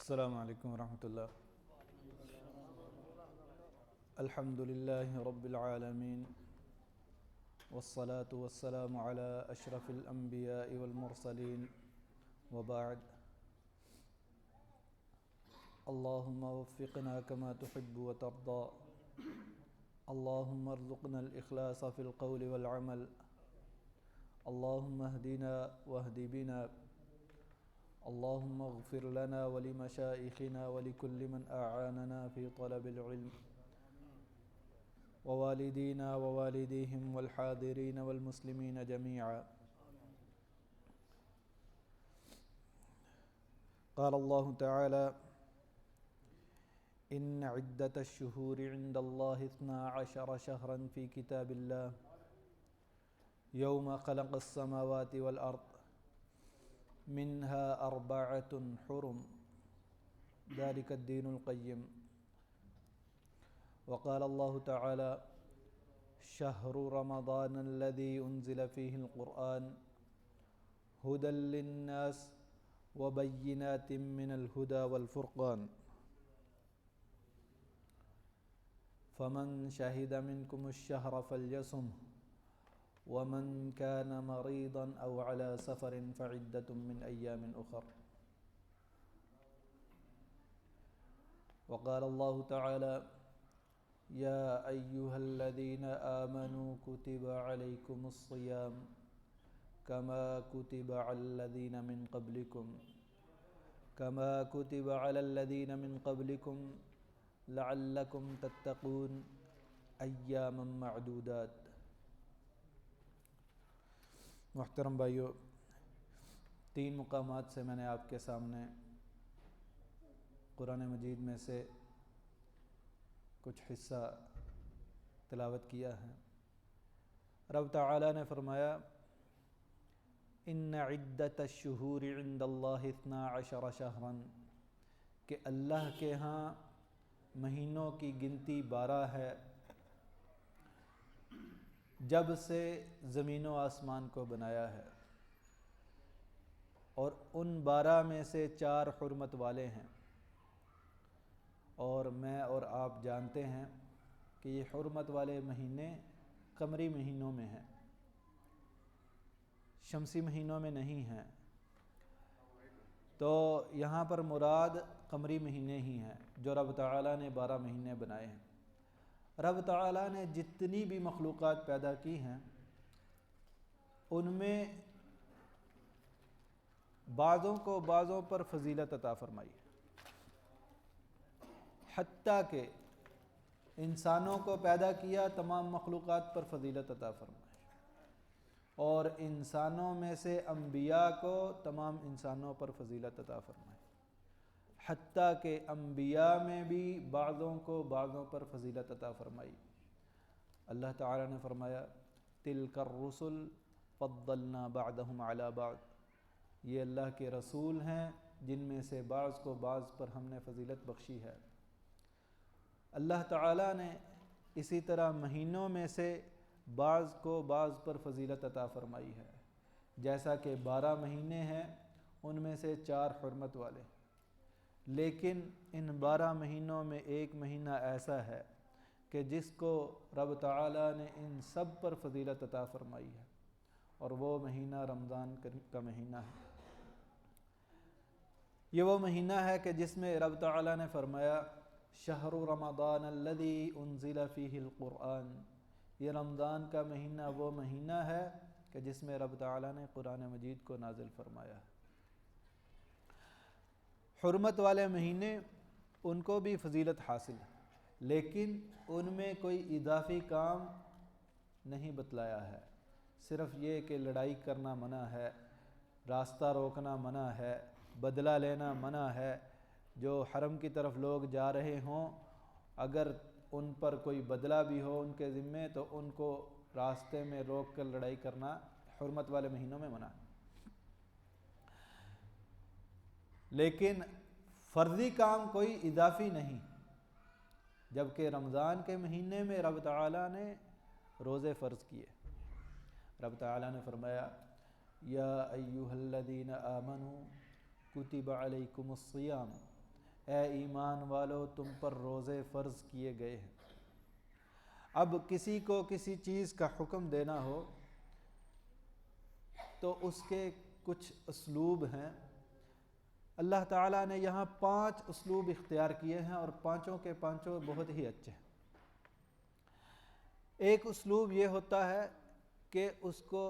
السلام علیکم ورحمۃ اللہ۔ الحمد للہ رب العالمین والصلاة والسلام علی اشرف الانبیاء والمرسلین وبعد۔ اللہم وفقنا کما تحب وترضى، اللہم ارزقنا الاخلاص فی القول والعمل، اللہم اہدنا واہد بنا، اللہم اغفر لنا ولمشائخنا ولكل من أعاننا في طلب العلم، ووالدينا ووالديهم والحاضرين والمسلمين جميعا۔ قال الله تعالى: إن عدة الشهور عند الله 12 شهرا في كتاب الله يوم خلق السماوات والأرض منها 4 حرم ذلك الدين القيم۔ وقال الله تعالى: شهر رمضان الذي أنزل فيه القرآن هدى للناس وبينات من الهدى والفرقان، فمن شهد منكم الشهر فليصمه، ومن كان مريضا أو على سفر فعدة من أيام أخر۔ وقال الله تعالى: يا أيها الذين آمنوا كتب عليكم الصيام كما كتب على الذين من قبلكم لعلكم تتقون أياما معدودات۔ محترم بھائیو، 3 مقامات سے میں نے آپ کے سامنے قرآن مجید میں سے کچھ حصہ تلاوت کیا ہے۔ رب تعالیٰ نے فرمایا: ان عدت الشہور عند اللہ 12 شہرا، کہ اللہ کے ہاں مہینوں کی گنتی 12 ہے، جب سے زمین و آسمان کو بنایا ہے، اور ان 12 میں سے 4 حرمت والے ہیں، اور میں اور آپ جانتے ہیں کہ یہ حرمت والے مہینے قمری مہینوں میں ہیں، شمسی مہینوں میں نہیں ہیں۔ تو یہاں پر مراد قمری مہینے ہی ہیں جو رب تعالیٰ نے 12 مہینے بنائے ہیں۔ رب تعالیٰ نے جتنی بھی مخلوقات پیدا کی ہیں ان میں بعضوں کو بعضوں پر فضیلت عطا فرمائی ہے، حتیٰ کہ انسانوں کو پیدا کیا تمام مخلوقات پر فضیلت عطا فرمائی، اور انسانوں میں سے انبیاء کو تمام انسانوں پر فضیلت عطا فرمائی، حتیٰ کہ انبیاء میں بھی بعضوں کو بعضوں پر فضیلت عطا فرمائی۔ اللہ تعالیٰ نے فرمایا: تلک الرسل فضلنا بعضهم علی بعض، یہ اللہ کے رسول ہیں جن میں سے بعض کو بعض پر ہم نے فضیلت بخشی ہے۔ اللہ تعالیٰ نے اسی طرح مہینوں میں سے بعض کو بعض پر فضیلت عطا فرمائی ہے، جیسا کہ 12 مہینے ہیں، ان میں سے 4 حرمت والے، لیکن ان 12 مہینوں میں ایک مہینہ ایسا ہے کہ جس کو رب تعالیٰ نے ان سب پر فضیلت عطا فرمائی ہے، اور وہ مہینہ رمضان کا مہینہ ہے۔ یہ وہ مہینہ ہے کہ جس میں رب تعالیٰ نے فرمایا: شہر رمضان الذی انزل فیہ القرآن، یہ رمضان کا مہینہ وہ مہینہ ہے کہ جس میں رب تعالیٰ نے قرآن مجید کو نازل فرمایا ہے۔ حرمت والے مہینے ان کو بھی فضیلت حاصل ہے، لیکن ان میں کوئی اضافی کام نہیں بتلایا ہے، صرف یہ کہ لڑائی کرنا منع ہے، راستہ روکنا منع ہے، بدلہ لینا منع ہے۔ جو حرم کی طرف لوگ جا رہے ہوں، اگر ان پر کوئی بدلہ بھی ہو ان کے ذمے، تو ان کو راستے میں روک کر لڑائی کرنا حرمت والے مہینوں میں منع ہے۔ لیکن فرضی کام کوئی اضافی نہیں، جبکہ رمضان کے مہینے میں رب تعالیٰ نے روزے فرض کیے۔ رب تعالیٰ نے فرمایا: یا ایہا الذین آمنوا کتب علیکم الصیام، اے ایمان والو تم پر روزے فرض کیے گئے ہیں۔ اب کسی کو کسی چیز کا حکم دینا ہو تو اس کے کچھ اسلوب ہیں۔ اللہ تعالیٰ نے یہاں 5 اسلوب اختیار کیے ہیں اور پانچوں کے پانچوں بہت ہی اچھے ہیں۔ ایک اسلوب یہ ہوتا ہے کہ اس کو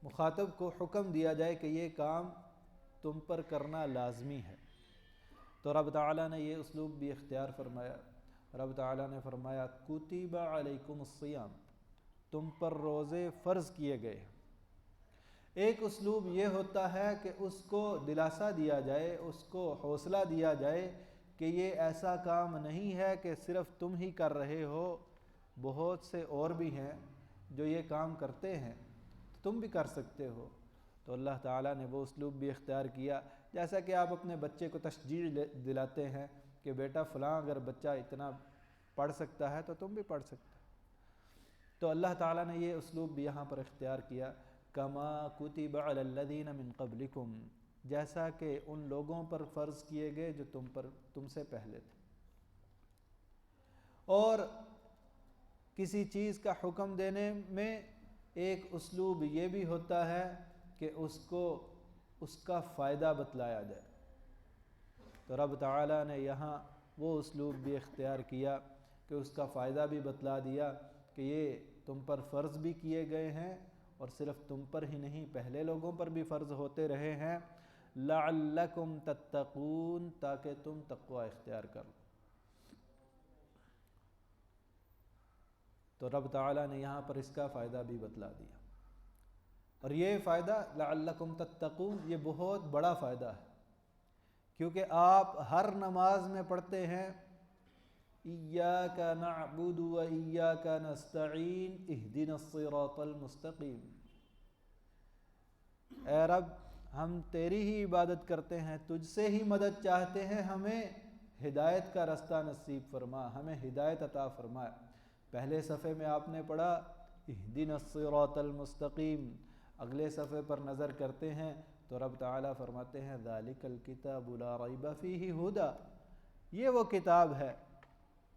مخاطب کو حکم دیا جائے کہ یہ کام تم پر کرنا لازمی ہے، تو رب تعالیٰ نے یہ اسلوب بھی اختیار فرمایا۔ رب تعالیٰ نے فرمایا کتب علیکم الصیام، تم پر روزے فرض کیے گئے۔ ایک اسلوب یہ ہوتا ہے کہ اس کو دلاسا دیا جائے، اس کو حوصلہ دیا جائے کہ یہ ایسا کام نہیں ہے کہ صرف تم ہی کر رہے ہو، بہت سے اور بھی ہیں جو یہ کام کرتے ہیں، تم بھی کر سکتے ہو۔ تو اللہ تعالیٰ نے وہ اسلوب بھی اختیار کیا، جیسا کہ آپ اپنے بچے کو تشجیع دلاتے ہیں کہ بیٹا فلاں اگر بچہ اتنا پڑھ سکتا ہے تو تم بھی پڑھ سکتے ہو۔ تو اللہ تعالیٰ نے یہ اسلوب بھی یہاں پر اختیار کیا، کما کتب علی الذین من قبلکم، جیسا کہ ان لوگوں پر فرض کیے گئے جو تم سے پہلے تھے۔ اور کسی چیز کا حکم دینے میں ایک اسلوب یہ بھی ہوتا ہے کہ اس کو اس کا فائدہ بتلایا جائے۔ تو رب تعالیٰ نے یہاں وہ اسلوب بھی اختیار کیا کہ اس کا فائدہ بھی بتلا دیا کہ یہ تم پر فرض بھی کیے گئے ہیں، اور صرف تم پر ہی نہیں پہلے لوگوں پر بھی فرض ہوتے رہے ہیں، لعلکم تتقون، تاکہ تم تقوی اختیار کر لو۔ تو رب تعالیٰ نے یہاں پر اس کا فائدہ بھی بتلا دیا، اور یہ فائدہ لعلکم تتقون یہ بہت بڑا فائدہ ہے، کیونکہ آپ ہر نماز میں پڑھتے ہیں ایاک نعبد و ایاک نستعین اہدنا الصراط المستقیم، اے رب ہم تیری ہی عبادت کرتے ہیں، تجھ سے ہی مدد چاہتے ہیں، ہمیں ہدایت کا رستہ نصیب فرما، ہمیں ہدایت عطا فرما۔ پہلے صفحے میں آپ نے پڑھا اہدنا الصراط المستقیم، اگلے صفحے پر نظر کرتے ہیں تو رب تعالیٰ فرماتے ہیں ذالک الکتاب لا ریب فیہ ھدی، یہ وہ کتاب ہے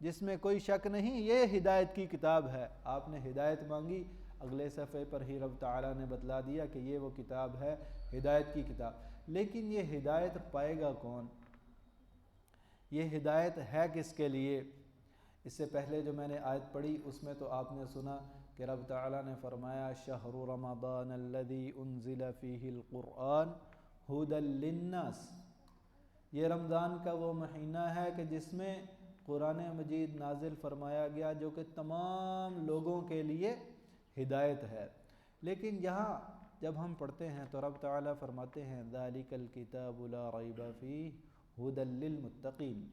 جس میں کوئی شک نہیں، یہ ہدایت کی کتاب ہے۔ آپ نے ہدایت مانگی، اگلے صفحے پر ہی رب تعالیٰ نے بتلا دیا کہ یہ وہ کتاب ہے، ہدایت کی کتاب۔ لیکن یہ ہدایت پائے گا کون؟ یہ ہدایت ہے کس کے لیے؟ اس سے پہلے جو میں نے آیت پڑھی اس میں تو آپ نے سنا کہ رب تعالیٰ نے فرمایا شہر رمضان الذی انزل فیہ القرآن ھدی للناس، یہ رمضان کا وہ مہینہ ہے کہ جس میں قرآن مجید نازل فرمایا گیا جو کہ تمام لوگوں کے لیے ہدایت ہے۔ لیکن یہاں جب ہم پڑھتے ہیں تو رب تعالیٰ فرماتے ہیں ذالک الکتاب لا ریب فیہ ھدی للمتقین،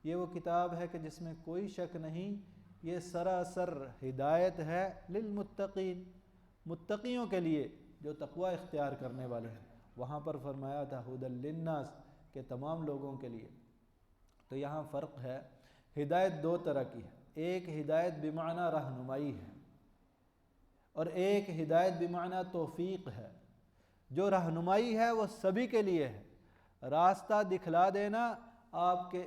یہ وہ کتاب ہے کہ جس میں کوئی شک نہیں، یہ سراسر ہدایت ہے للمتقین، متقیوں کے لیے جو تقوی اختیار کرنے والے ہیں۔ وہاں پر فرمایا تھا ھدی للناس کہ تمام لوگوں کے لیے۔ تو یہاں فرق ہے، ہدایت 2 طرح کی ہے، ایک ہدایت بمعنی رہنمائی ہے اور ایک ہدایت بمعنی توفیق ہے۔ جو رہنمائی ہے وہ سبھی کے لیے ہے، راستہ دکھلا دینا آپ کے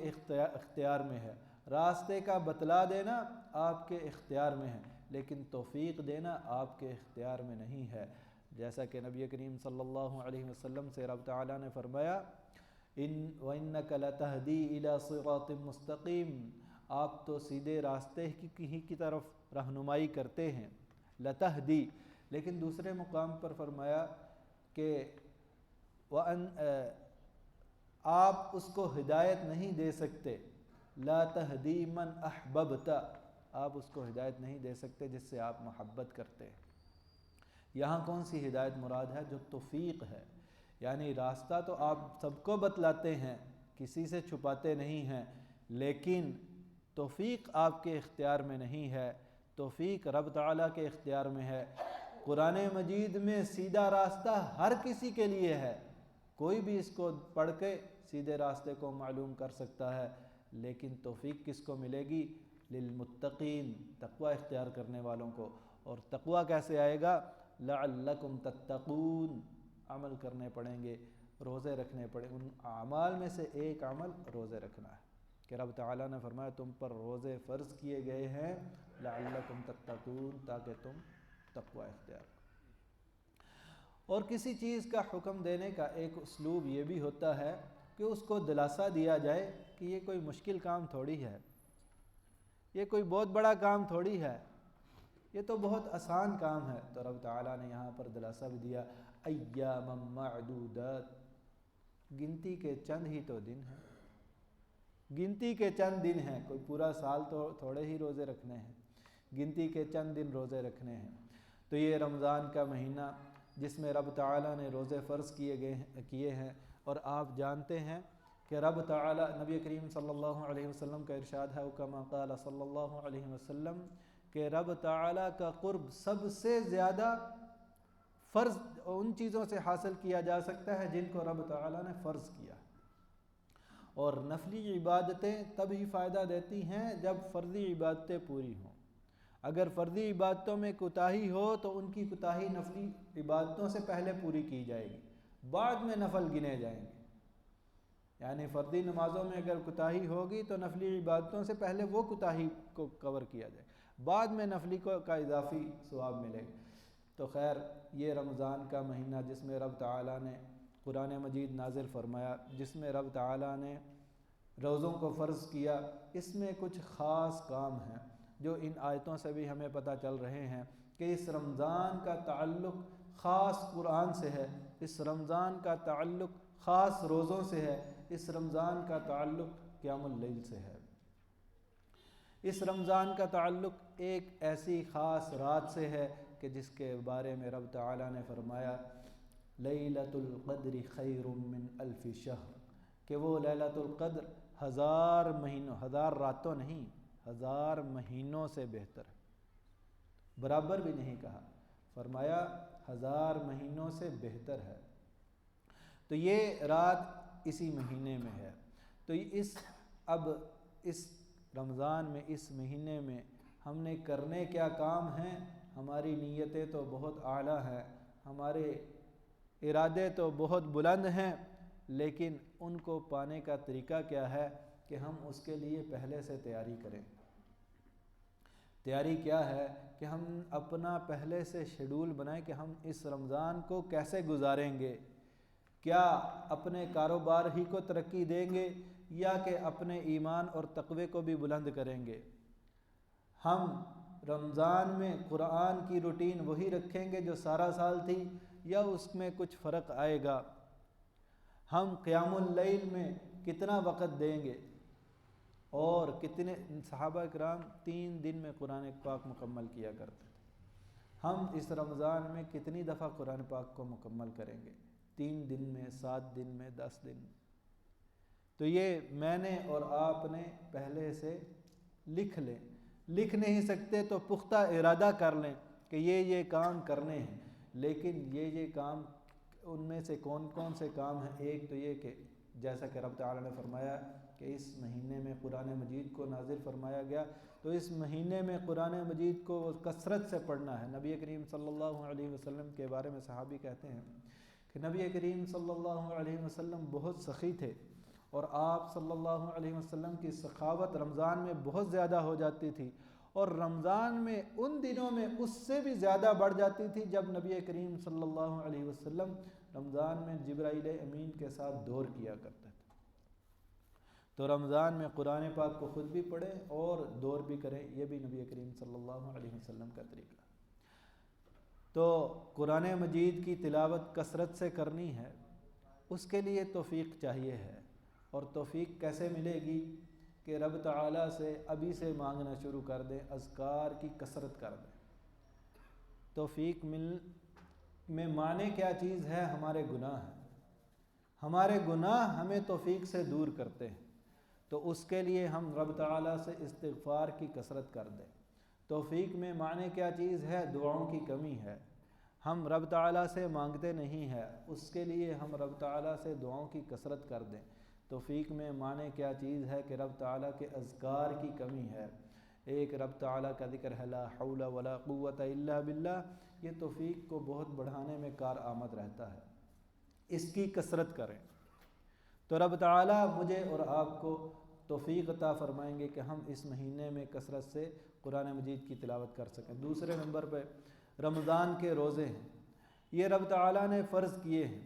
اختیار میں ہے، راستے کا بتلا دینا آپ کے اختیار میں ہے، لیکن توفیق دینا آپ کے اختیار میں نہیں ہے۔ جیسا کہ نبی کریم صلی اللہ علیہ وسلم سے رب تعالیٰ نے فرمایا وَإِنَّكَ لَتَهْدِي إِلَى صِرَاطٍ مُسْتَقِيمٍ، آپ تو سیدھے راستے کی طرف رہنمائی کرتے ہیں، لَتَهْدِي، لیکن دوسرے مقام پر فرمایا کہ آپ اس کو ہدایت نہیں دے سکتے، لَا تَهْدِي مَنْ أَحْبَبْتَ، آپ اس کو ہدایت نہیں دے سکتے جس سے آپ محبت کرتے ہیں۔ یہاں کون سی ہدایت مراد ہے؟ جو توفیق ہے، یعنی راستہ تو آپ سب کو بتلاتے ہیں، کسی سے چھپاتے نہیں ہیں، لیکن توفیق آپ کے اختیار میں نہیں ہے، توفیق رب تعالیٰ کے اختیار میں ہے۔ قرآن مجید میں سیدھا راستہ ہر کسی کے لیے ہے، کوئی بھی اس کو پڑھ کے سیدھے راستے کو معلوم کر سکتا ہے، لیکن توفیق کس کو ملے گی؟ للمتقین، تقوی اختیار کرنے والوں کو۔ اور تقوی کیسے آئے گا؟ لعلکم تتقون، عمل کرنے پڑیں گے، روزے رکھنے پڑے۔ ان اعمال میں سے ایک عمل روزے رکھنا ہے کہ رب تعالیٰ نے فرمایا تم پر روزے فرض کیے گئے ہیں لعلکم تتقون، تاکہ تم تقوی اختیار کرو۔ اور کسی چیز کا حکم دینے کا ایک اسلوب یہ بھی ہوتا ہے کہ اس کو دلاسا دیا جائے کہ یہ کوئی مشکل کام تھوڑی ہے، یہ کوئی بہت بڑا کام تھوڑی ہے، یہ تو بہت آسان کام ہے۔ تو رب تعالیٰ نے یہاں پر دلاسا بھی دیا ایاما معدودات، گنتی کے چند ہی تو دن ہیں، گنتی کے چند دن ہیں، کوئی پورا سال تو تھوڑے ہی روزے رکھنے ہیں، گنتی کے چند دن روزے رکھنے ہیں۔ تو یہ رمضان کا مہینہ جس میں رب تعالیٰ نے روزے فرض کیے ہیں، اور آپ جانتے ہیں کہ رب تعالیٰ، نبی کریم صلی اللہ علیہ وسلم کا ارشاد ہے کما قال صلی اللہ علیہ وسلم کہ رب تعالیٰ کا قرب سب سے زیادہ فرض ان چیزوں سے حاصل کیا جا سکتا ہے جن کو رب تعالیٰ نے فرض کیا، اور نفلی عبادتیں تب ہی فائدہ دیتی ہیں جب فرضی عبادتیں پوری ہوں۔ اگر فرضی عبادتوں میں کوتاہی ہو تو ان کی کوتاہی نفلی عبادتوں سے پہلے پوری کی جائے گی، بعد میں نفل گنے جائیں گے۔ یعنی فرضی نمازوں میں اگر کوتاہی ہوگی تو نفلی عبادتوں سے پہلے وہ کوتاہی کو کور کیا جائے، بعد میں نفلی کا اضافی ثواب ملے گا۔ تو خیر، یہ رمضان کا مہینہ جس میں رب تعالیٰ نے قرآن مجید نازل فرمایا، جس میں رب تعالیٰ نے روزوں کو فرض کیا، اس میں کچھ خاص کام ہیں جو ان آیتوں سے بھی ہمیں پتہ چل رہے ہیں کہ اس رمضان کا تعلق خاص قرآن سے ہے، اس رمضان کا تعلق خاص روزوں سے ہے، اس رمضان کا تعلق قیام اللیل سے ہے، اس رمضان کا تعلق ایک ایسی خاص رات سے ہے کہ جس کے بارے میں رب تعالیٰ نے فرمایا لیلۃ القدر خیر من الف شہر، کہ وہ لیلۃ القدر 1000 مہینوں، 1000 راتوں نہیں، 1000 مہینوں سے بہتر ہے، برابر بھی نہیں کہا، فرمایا 1000 مہینوں سے بہتر ہے۔ تو یہ رات اسی مہینے میں ہے۔ تو اب اس رمضان میں، اس مہینے میں ہم نے کرنے کیا کام ہیں؟ ہماری نیتیں تو بہت اعلیٰ ہیں، ہمارے ارادے تو بہت بلند ہیں، لیکن ان کو پانے کا طریقہ کیا ہے کہ ہم اس کے لیے پہلے سے تیاری کریں۔ تیاری کیا ہے کہ ہم اپنا پہلے سے شیڈول بنائیں کہ ہم اس رمضان کو کیسے گزاریں گے، کیا اپنے کاروبار ہی کو ترقی دیں گے یا کہ اپنے ایمان اور تقوی کو بھی بلند کریں گے۔ ہم رمضان میں قرآن کی روٹین وہی رکھیں گے جو سارا سال تھی یا اس میں کچھ فرق آئے گا؟ ہم قیام اللیل میں کتنا وقت دیں گے، اور کتنے صحابہ کرام 3 دن میں قرآن پاک مکمل کیا کرتے تھے، ہم اس رمضان میں کتنی دفعہ قرآن پاک کو مکمل کریں گے؟ 3 دن میں، 7 دن میں، 10 دن میں؟ تو یہ میں نے اور آپ نے پہلے سے لکھ لیں، لکھ نہیں سکتے تو پختہ ارادہ کر لیں کہ یہ کام کرنے ہیں، لیکن یہ کام ان میں سے کون کون سے کام ہیں؟ ایک تو یہ کہ جیسا کہ رب تعالیٰ نے فرمایا کہ اس مہینے میں قرآن مجید کو نازل فرمایا گیا، تو اس مہینے میں قرآن مجید کو کثرت سے پڑھنا ہے۔ نبی کریم صلی اللہ علیہ وسلم کے بارے میں صحابی کہتے ہیں کہ نبی کریم صلی اللہ علیہ وسلم بہت سخی تھے، اور آپ صلی اللہ علیہ وسلم کی سخاوت رمضان میں بہت زیادہ ہو جاتی تھی، اور رمضان میں ان دنوں میں اس سے بھی زیادہ بڑھ جاتی تھی جب نبی کریم صلی اللہ علیہ وسلم رمضان میں جبرائیل امین کے ساتھ دور کیا کرتے تھے۔ تو رمضان میں قرآن پاک کو خود بھی پڑھیں اور دور بھی کریں، یہ بھی نبی کریم صلی اللہ علیہ وسلم کا طریقہ۔ تو قرآن مجید کی تلاوت کثرت سے کرنی ہے، اس کے لیے توفیق چاہیے ہے، اور توفیق کیسے ملے گی؟ کہ رب تعالیٰ سے ابھی سے مانگنا شروع کر دیں، اذکار کی کثرت کر دیں۔ توفیق میں مانے کیا چیز ہے؟ ہمارے گناہ ہیں، ہمارے گناہ ہمیں توفیق سے دور کرتے ہیں، تو اس کے لیے ہم رب تعالیٰ سے استغفار کی کثرت کر دیں۔ توفیق میں مانے کیا چیز ہے؟ دعاؤں کی کمی ہے، ہم رب تعالیٰ سے مانگتے نہیں ہیں، اس کے لیے ہم رب تعالیٰ سے دعاؤں کی کثرت کر دیں۔ توفیق میں مانے کیا چیز ہے؟ کہ رب تعالیٰ کے اذکار کی کمی ہے، ایک رب تعالیٰ کا ذکر ہے لا حول ولا قوت الا باللہ، یہ توفیق کو بہت بڑھانے میں کارآمد رہتا ہے۔ اس کی کثرت کریں۔ تو رب تعالیٰ مجھے اور آپ کو توفیق عطا فرمائیں گے کہ ہم اس مہینے میں کثرت سے قرآن مجید کی تلاوت کر سکیں۔ دوسرے نمبر پہ رمضان کے روزے ہیں، یہ رب تعالیٰ نے فرض کیے ہیں۔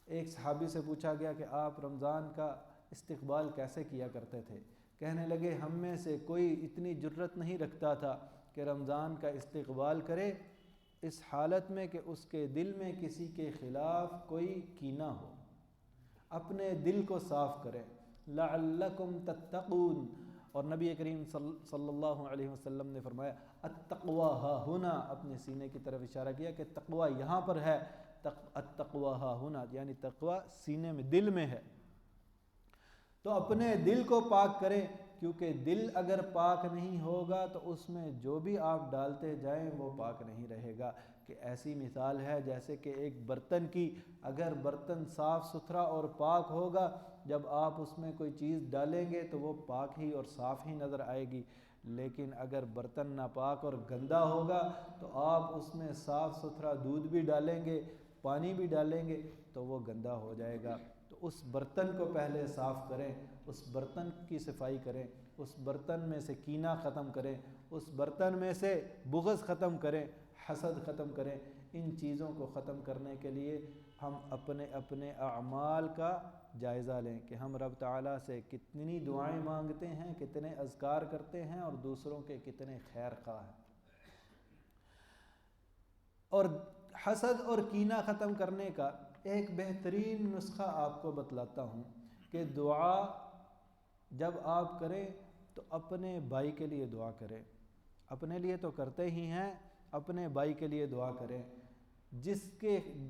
ایک صحابی سے پوچھا گیا کہ آپ رمضان کا استقبال کیسے کیا کرتے تھے؟ کہنے لگے ہم میں سے کوئی اتنی جرت نہیں رکھتا تھا کہ رمضان کا استقبال کرے اس حالت میں کہ اس کے دل میں کسی کے خلاف کوئی کینہ ہو۔ اپنے دل کو صاف کریں، لعلکم تتقون، اور نبی کریم صلی اللہ علیہ وسلم نے فرمایا التقوی ہا ہنا، اپنے سینے کی طرف اشارہ کیا کہ تقوی یہاں پر ہے، التقوی ہا ہنا، یعنی تقوی سینے میں، دل میں ہے۔ تو اپنے دل کو پاک کریں، کیونکہ دل اگر پاک نہیں ہوگا تو اس میں جو بھی آپ ڈالتے جائیں وہ پاک نہیں رہے گا۔ کہ ایسی مثال ہے جیسے کہ ایک برتن کی، اگر برتن صاف ستھرا اور پاک ہوگا، جب آپ اس میں کوئی چیز ڈالیں گے تو وہ پاک ہی اور صاف ہی نظر آئے گی، لیکن اگر برتن ناپاک اور گندا ہوگا تو آپ اس میں صاف ستھرا دودھ بھی ڈالیں گے، پانی بھی ڈالیں گے تو وہ گندا ہو جائے گا۔ تو اس برتن کو پہلے صاف کریں، اس برتن کی صفائی کریں، اس برتن میں سے کینہ ختم کریں، اس برتن میں سے بغض ختم کریں، حسد ختم کریں۔ ان چیزوں کو ختم کرنے کے لیے ہم اپنے اپنے اعمال کا جائزہ لیں کہ ہم رب تعالیٰ سے کتنی دعائیں مانگتے ہیں، کتنے اذکار کرتے ہیں اور دوسروں کے کتنے خیر خواہ ہیں۔ اور حسد اور کینہ ختم کرنے کا ایک بہترین نسخہ آپ کو بتلاتا ہوں کہ دعا جب آپ کریں تو اپنے بھائی کے لیے دعا کریں۔ اپنے لیے تو کرتے ہی ہیں، اپنے بھائی کے لیے دعا کریں۔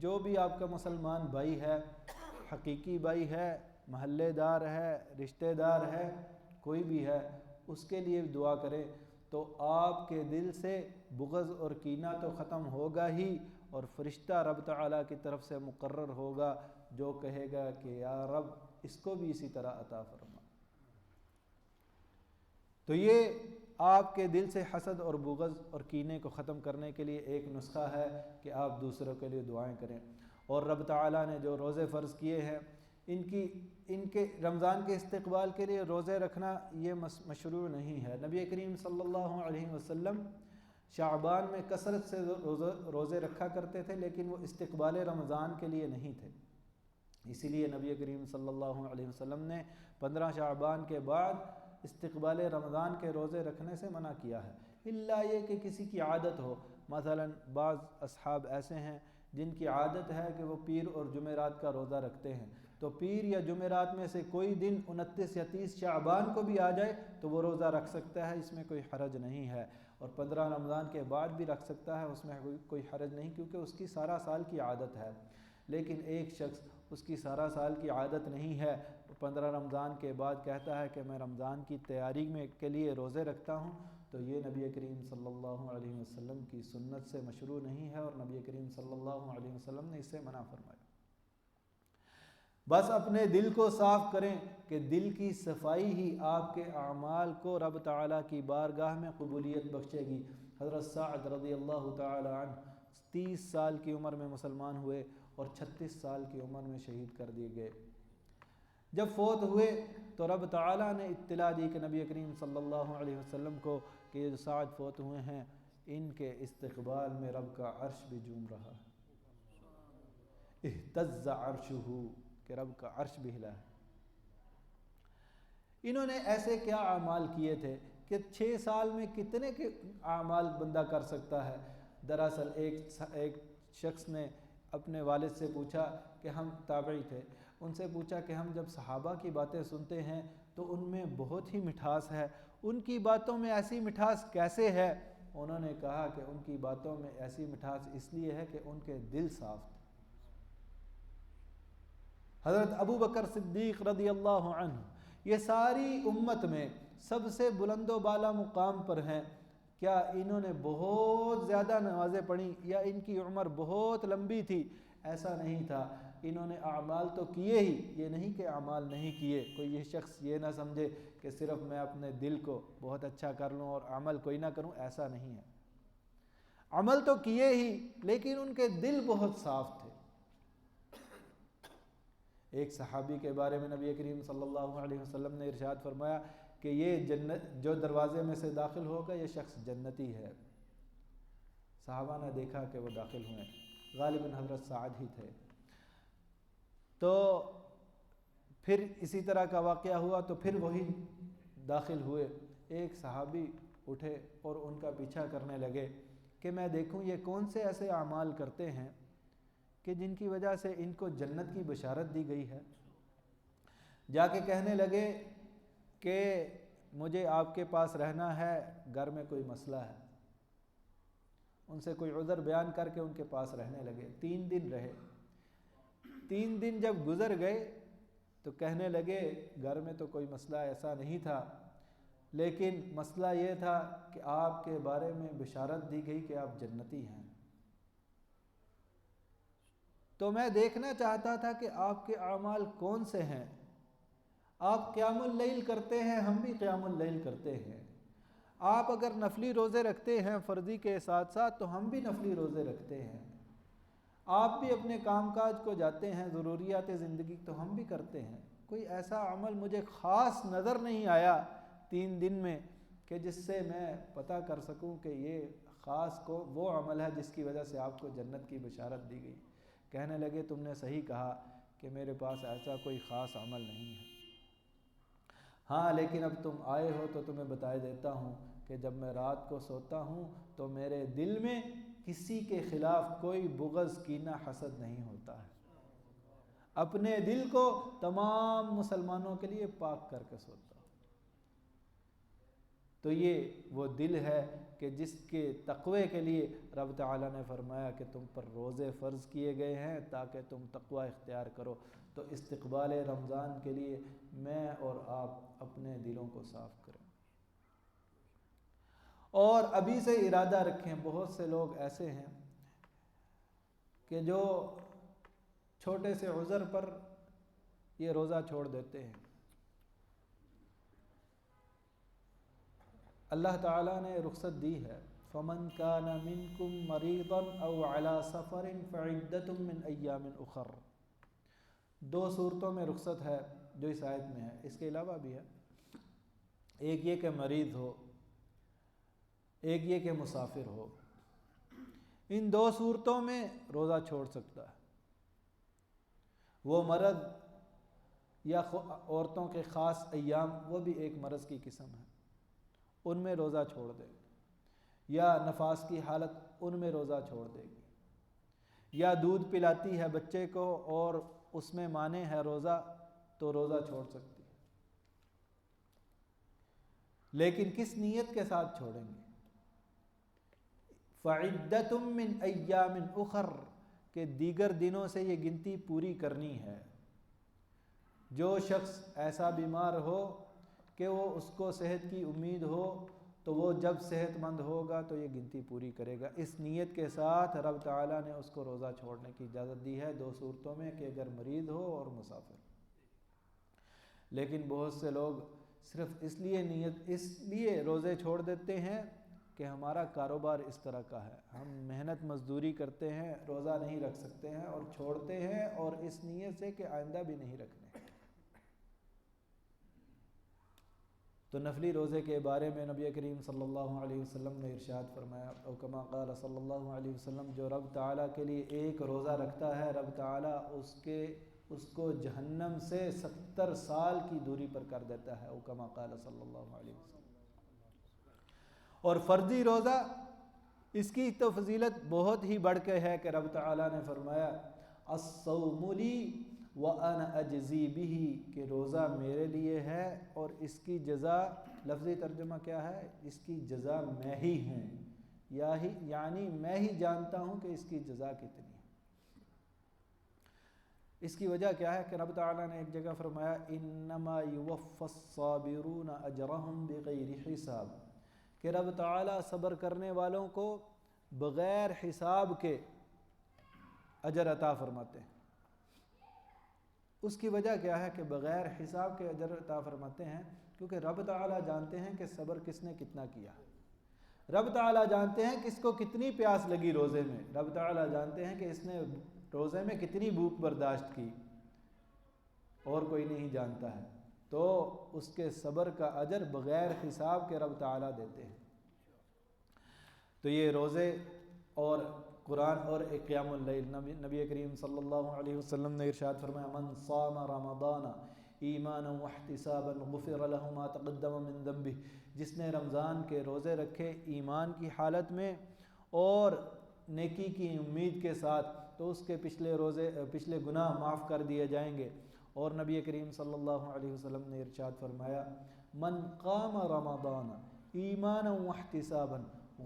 جو بھی آپ کا مسلمان بھائی ہے، حقیقی بھائی ہے، محلے دار ہے، رشتہ دار ہے، کوئی بھی ہے، اس کے لیے دعا کریں تو آپ کے دل سے بغض اور کینہ تو ختم ہوگا ہی، اور فرشتہ رب تعالیٰ کی طرف سے مقرر ہوگا جو کہے گا کہ یا رب اس کو بھی اسی طرح عطا فرما۔ تو یہ آپ کے دل سے حسد اور بغض اور کینے کو ختم کرنے کے لیے ایک نسخہ ہے کہ آپ دوسروں کے لیے دعائیں کریں۔ اور رب تعالیٰ نے جو روزے فرض کیے ہیں، ان کے رمضان کے استقبال کے لیے روزے رکھنا یہ مشروع نہیں ہے۔ نبی کریم صلی اللہ علیہ وسلم شعبان میں کثرت سے روزے رکھا کرتے تھے، لیکن وہ استقبال رمضان کے لیے نہیں تھے۔ اسی لیے نبی کریم صلی اللہ علیہ وسلم نے 15 شعبان کے بعد استقبال رمضان کے روزے رکھنے سے منع کیا ہے، الا یہ کہ کسی کی عادت ہو۔ مثلا بعض اصحاب ایسے ہیں جن کی عادت ہے کہ وہ پیر اور جمعرات کا روزہ رکھتے ہیں، تو پیر یا جمعرات میں سے کوئی دن 29 یا 30 شعبان کو بھی آ جائے تو وہ روزہ رکھ سکتا ہے، اس میں کوئی حرج نہیں ہے۔ اور 15 رمضان کے بعد بھی رکھ سکتا ہے، اس میں کوئی حرج نہیں، کیونکہ اس کی سارا سال کی عادت ہے۔ لیکن ایک شخص اس کی سارا سال کی عادت نہیں ہے، 15 رمضان کے بعد کہتا ہے کہ میں رمضان کی تیاری کے لیے روزے رکھتا ہوں، تو یہ نبی کریم صلی اللہ علیہ وسلم کی سنت سے مشروع نہیں ہے، اور نبی کریم صلی اللہ علیہ وسلم نے اس سے منع فرمایا۔ بس اپنے دل کو صاف کریں کہ دل کی صفائی ہی آپ کے اعمال کو رب تعالیٰ کی بارگاہ میں قبولیت بخشے گی۔ حضرت سعد رضی اللہ تعالی عنہ 30 سال کی عمر میں مسلمان ہوئے اور 36 سال کی عمر میں شہید کر دیے گئے۔ جب فوت ہوئے تو رب تعالیٰ نے اطلاع دی کہ نبی کریم صلی اللہ علیہ وسلم کو کہ یہ جو سعد فوت ہوئے ہیں ان کے استقبال میں رب کا عرش بھی جھوم رہا ہے، اہتز عرشہ، کہ رب کا عرش بھی ہلا ہے۔ انہوں نے ایسے کیا اعمال کیے تھے کہ 6 سال میں کتنے کے اعمال بندہ کر سکتا ہے؟ دراصل ایک شخص نے اپنے والد سے پوچھا کہ ہم تابعی تھے، ان سے پوچھا کہ ہم جب صحابہ کی باتیں سنتے ہیں تو ان میں بہت ہی مٹھاس ہے، ان کی باتوں میں ایسی مٹھاس کیسے ہے؟ انہوں نے کہا کہ ان کی باتوں میں ایسی مٹھاس اس لیے ہے کہ ان کے دل صاف تھے۔ حضرت ابو بکر صدیق رضی اللہ عنہ یہ ساری امت میں سب سے بلند و بالا مقام پر ہیں، کیا انہوں نے بہت زیادہ نمازیں پڑھیں یا ان کی عمر بہت لمبی تھی؟ ایسا نہیں تھا، انہوں نے اعمال تو کیے ہی، یہ نہیں کہ اعمال نہیں کیے۔ کوئی یہ شخص یہ نہ سمجھے کہ صرف میں اپنے دل کو بہت اچھا کر لوں اور عمل کوئی نہ کروں، ایسا نہیں ہے۔ عمل تو کیے ہی لیکن ان کے دل بہت صاف تھے۔ ایک صحابی کے بارے میں نبی کریم صلی اللہ علیہ وسلم نے ارشاد فرمایا کہ یہ جنت جو دروازے میں سے داخل ہوگا یہ شخص جنتی ہے۔ صحابہ نے دیکھا کہ وہ داخل ہوئے، غالباً حضرت سعد ہی تھے۔ تو پھر اسی طرح کا واقعہ ہوا تو پھر وہی داخل ہوئے۔ ایک صحابی اٹھے اور ان کا پیچھا کرنے لگے کہ میں دیکھوں یہ کون سے ایسے اعمال کرتے ہیں کہ جن کی وجہ سے ان کو جنت کی بشارت دی گئی ہے۔ جا کے کہنے لگے کہ مجھے آپ کے پاس رہنا ہے، گھر میں کوئی مسئلہ ہے۔ ان سے کوئی عذر بیان کر کے ان کے پاس رہنے لگے۔ 3 دن رہے۔ 3 دن جب گزر گئے تو کہنے لگے گھر میں تو کوئی مسئلہ ایسا نہیں تھا، لیکن مسئلہ یہ تھا کہ آپ کے بارے میں بشارت دی گئی کہ آپ جنتی ہیں۔ تو میں دیکھنا چاہتا تھا کہ آپ کے اعمال کون سے ہیں۔ آپ قیام اللیل کرتے ہیں، ہم بھی قیام اللیل کرتے ہیں۔ آپ اگر نفلی روزے رکھتے ہیں فرضی کے ساتھ ساتھ تو ہم بھی نفلی روزے رکھتے ہیں۔ آپ بھی اپنے کام کاج کو جاتے ہیں، ضروریات زندگی تو ہم بھی کرتے ہیں۔ کوئی ایسا عمل مجھے خاص نظر نہیں آیا 3 دن میں کہ جس سے میں پتہ کر سکوں کہ یہ خاص کو وہ عمل ہے جس کی وجہ سے آپ کو جنت کی بشارت دی گئی۔ کہنے لگے تم نے صحیح کہا کہ میرے پاس ایسا کوئی خاص عمل نہیں ہے، ہاں لیکن اب تم آئے ہو تو تمہیں بتا دیتا ہوں کہ جب میں رات کو سوتا ہوں تو میرے دل میں کسی کے خلاف کوئی بغض، کینہ، حسد نہیں ہوتا ہے۔ اپنے دل کو تمام مسلمانوں کے لیے پاک کر کے سوتا ہوں۔ تو یہ وہ دل ہے کہ جس کے تقوی کے لیے رب تعالیٰ نے فرمایا کہ تم پر روزے فرض کیے گئے ہیں تاکہ تم تقوی اختیار کرو۔ تو استقبال رمضان کے لیے میں اور آپ اپنے دلوں کو صاف کریں اور ابھی سے ارادہ رکھیں۔ بہت سے لوگ ایسے ہیں کہ جو چھوٹے سے عذر پر یہ روزہ چھوڑ دیتے ہیں۔ اللہ تعالیٰ نے رخصت دی ہے، فَمَنْ كَانَ مِنْكُمْ مَرِيضًا أَوْ عَلَى سَفَرٍ فَعِدَّةٌ مِّنْ أَيَّامٍ أُخَرَ۔ 2 صورتوں میں رخصت ہے جو اس آیت میں ہے، اس کے علاوہ بھی ہے۔ ایک یہ کہ مریض ہو، ایک یہ کہ مسافر ہو۔ ان 2 صورتوں میں روزہ چھوڑ سکتا ہے۔ وہ مرض یا عورتوں کے خاص ایام، وہ بھی ایک مرض کی قسم ہے، ان میں روزہ چھوڑ دے گی، یا نفاس کی حالت ان میں روزہ چھوڑ دے گی، یا دودھ پلاتی ہے بچے کو اور اس میں مانع ہے روزہ تو روزہ چھوڑ سکتی ہے۔ لیکن کس نیت کے ساتھ چھوڑیں گے؟ فَعِدَّةٌ مِّنْ أَيَّامٍ أُخَرَ کہ دیگر دنوں سے یہ گنتی پوری کرنی ہے۔ جو شخص ایسا بیمار ہو کہ وہ اس کو صحت کی امید ہو تو وہ جب صحت مند ہوگا تو یہ گنتی پوری کرے گا۔ اس نیت کے ساتھ رب تعالیٰ نے اس کو روزہ چھوڑنے کی اجازت دی ہے 2 صورتوں میں، کہ اگر مریض ہو اور مسافر۔ لیکن بہت سے لوگ صرف اس لیے روزے چھوڑ دیتے ہیں کہ ہمارا کاروبار اس طرح کا ہے، ہم محنت مزدوری کرتے ہیں، روزہ نہیں رکھ سکتے ہیں اور چھوڑتے ہیں، اور اس نیت سے کہ آئندہ بھی نہیں رکھنے۔ تو نفلی روزے کے بارے میں نبی کریم صلی اللہ علیہ وسلم نے ارشاد فرمایا، او کما قال صلی اللہ علیہ وسلم، جو رب تعالیٰ کے لیے ایک روزہ رکھتا ہے رب تعالیٰ اس کو جہنم سے 70 سال کی دوری پر کر دیتا ہے، او کما قال صلی اللہ علیہ وسلم۔ اور فرضی روزہ، اس کی تو فضیلت بہت ہی بڑھ کے ہے کہ رب تعالیٰ نے فرمایا الصوم لی وَأَنَا أَجْزِي بِهِ کہ روزہ میرے لیے ہے اور اس کی جزا، لفظی ترجمہ کیا ہے؟ اس کی جزا میں ہی ہوں، یعنی میں ہی جانتا ہوں کہ اس کی جزا کتنی ہے۔ اس کی وجہ کیا ہے کہ رب تعالیٰ نے ایک جگہ فرمایا إِنَّمَا يُوَفَّى الصَّابِرُونَ أَجْرَهُمْ بِغَيْرِ حِسَاب کہ رب تعالیٰ صبر کرنے والوں کو بغیر حساب کے اجر عطا فرماتے ہیں۔ اس کی وجہ کیا ہے کہ بغیر حساب کے اجر عطا فرماتے ہیں؟ کیونکہ رب تعالیٰ جانتے ہیں کہ صبر کس نے کتنا کیا، رب تعالیٰ جانتے ہیں کس کو کتنی پیاس لگی روزے میں، رب تعالیٰ جانتے ہیں کہ اس نے روزے میں کتنی بھوک برداشت کی، اور کوئی نہیں جانتا ہے، تو اس کے صبر کا اجر بغیر حساب کے رب تعالیٰ دیتے ہیں۔ تو یہ روزے اور قرآن اور قیام اللیل، نبی کریم صلی اللہ علیہ وسلم نے ارشاد فرمایا من صام رمضان ایمانا واحتسابا غفر له ما تقدم من ذنبہ، جس نے رمضان کے روزے رکھے ایمان کی حالت میں اور نیکی کی امید کے ساتھ، تو اس کے پچھلے گناہ معاف کر دیے جائیں گے۔ اور نبی کریم صلی اللہ علیہ وسلم نے ارشاد فرمایا من قام رمضان ایمانا واحتسابا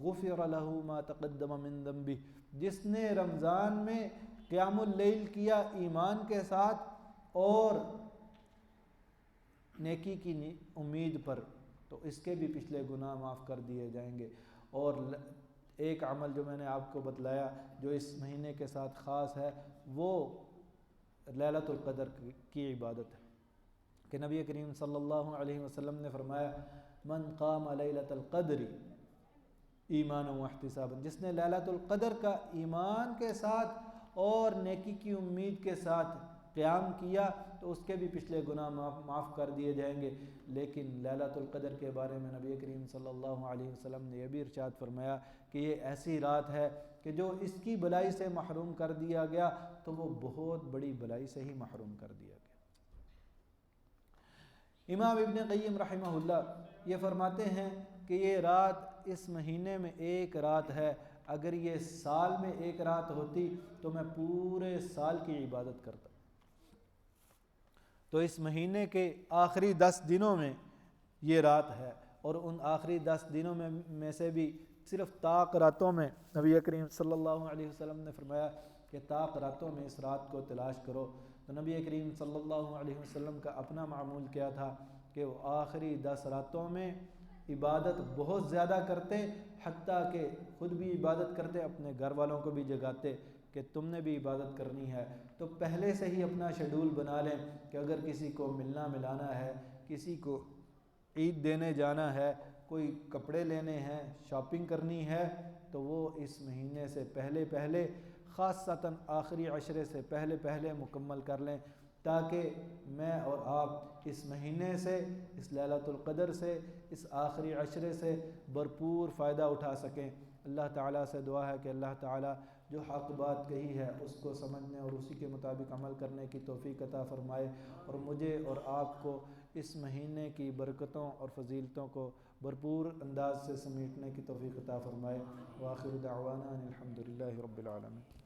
غفر له ما تقدم من ذنبہ، جس نے رمضان میں قیام اللیل کیا ایمان کے ساتھ اور نیکی کی امید پر، تو اس کے بھی پچھلے گناہ معاف کر دیے جائیں گے۔ اور ایک عمل جو میں نے آپ کو بتلایا جو اس مہینے کے ساتھ خاص ہے، وہ لیلۃ القدر کی عبادت ہے، کہ نبی کریم صلی اللہ علیہ وسلم نے فرمایا من قام لیلۃ القدر ایمان و احتسابا، جس نے لیلۃ القدر کا ایمان کے ساتھ اور نیکی کی امید کے ساتھ قیام کیا، تو اس کے بھی پچھلے گناہ معاف کر دیے جائیں گے۔ لیکن لیلۃ القدر کے بارے میں نبی کریم صلی اللہ علیہ وسلم نے یہ بھی ارشاد فرمایا کہ یہ ایسی رات ہے کہ جو اس کی بھلائی سے محروم کر دیا گیا تو وہ بہت بڑی بھلائی سے ہی محروم کر دیا گیا۔ امام ابن قیم رحمہ اللہ یہ فرماتے ہیں کہ یہ رات اس مہینے میں ایک رات ہے، اگر یہ سال میں ایک رات ہوتی تو میں پورے سال کی عبادت کرتا۔ تو اس مہینے کے آخری 10 دنوں میں یہ رات ہے، اور ان آخری 10 دنوں میں سے بھی صرف طاق راتوں میں نبی کریم صلی اللہ علیہ وسلم نے فرمایا کہ طاق راتوں میں اس رات کو تلاش کرو۔ تو نبی کریم صلی اللہ علیہ وسلم کا اپنا معمول کیا تھا کہ وہ آخری 10 راتوں میں عبادت بہت زیادہ کرتے، حتیٰ کہ خود بھی عبادت کرتے، اپنے گھر والوں کو بھی جگاتے کہ تم نے بھی عبادت کرنی ہے۔ تو پہلے سے ہی اپنا شیڈول بنا لیں کہ اگر کسی کو ملنا ملانا ہے، کسی کو عید دینے جانا ہے، کوئی کپڑے لینے ہیں، شاپنگ کرنی ہے، تو وہ اس مہینے سے پہلے خاصتاً آخری عشرے سے پہلے مکمل کر لیں، تاکہ میں اور آپ اس مہینے سے، اس لیلۃ القدر سے، اس آخری عشرے سے بھرپور فائدہ اٹھا سکیں۔ اللہ تعالیٰ سے دعا ہے کہ اللہ تعالیٰ جو حق بات کہی ہے اس کو سمجھنے اور اسی کے مطابق عمل کرنے کی توفیق عطا فرمائے، اور مجھے اور آپ کو اس مہینے کی برکتوں اور فضیلتوں کو بھرپور انداز سے سمیٹنے کی توفیق عطا فرمائے۔ وآخر دعوانا الحمدللہ رب العالمین۔